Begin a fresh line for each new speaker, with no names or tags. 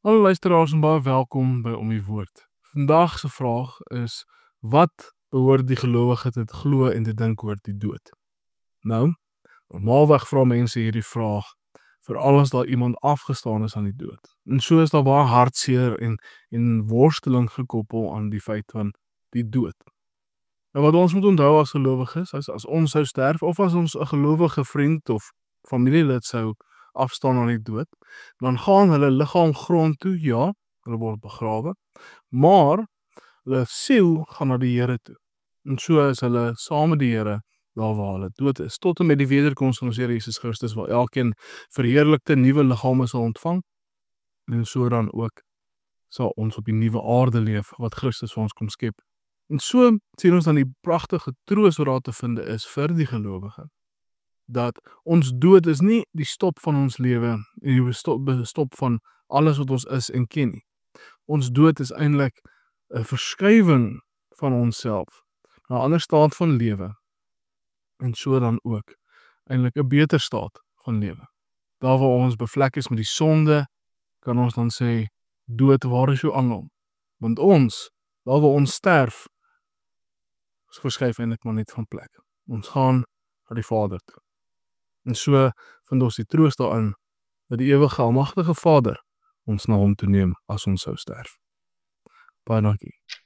Hallo luisteraars en baie welkom by Om die Woord. Vandag se vraag is: wat behoort die gelowige te glo en te dink oor die dood? Nou, normaalweg vra mense hierdie vraag veral as daar iemand afgestaan is aan die dood. En so is daar baie hartseer en worsteling gekoppel aan die feit van die dood. Nou wat ons moet onthou as gelowiges, as ons sou sterf of as ons 'n gelowige vriend of familielid sou afstaan aan die dood, dan gaan hulle liggaam grond toe, ja, hulle word begrawe, maar hulle siel gaan na die Here toe. En so is hulle saam met die Here daar waar hulle dood is, tot en met die wederkoms van ons Here Jesus Christus, waar elkeen verheerlikte nuwe liggame sal ontvang, en so dan ook sal ons op die nuwe aarde leef wat Christus vir ons kom skep. En so sien ons dan die pragtige troos wat daar te vind is vir die gelowige, dat ons dood is nie die stop van ons lewe en die stop van alles wat ons is en ken nie. Ons dood is eintlik 'n verskywing van onsself na 'n ander staat van lewe, en so dan ook eintlik 'n beter staat van lewe. Daar waar ons bevlek is met die sonde, kan ons dan sê, dood, waar is jou angel? Want ons, daar waar ons sterf, verskuif eintlik maar net van plek. Ons gaan na die Vader toe. En so vind ons die troos daarin dat die ewige almagtige Vader ons na hom toe neem as ons sou sterf. Baie dankie.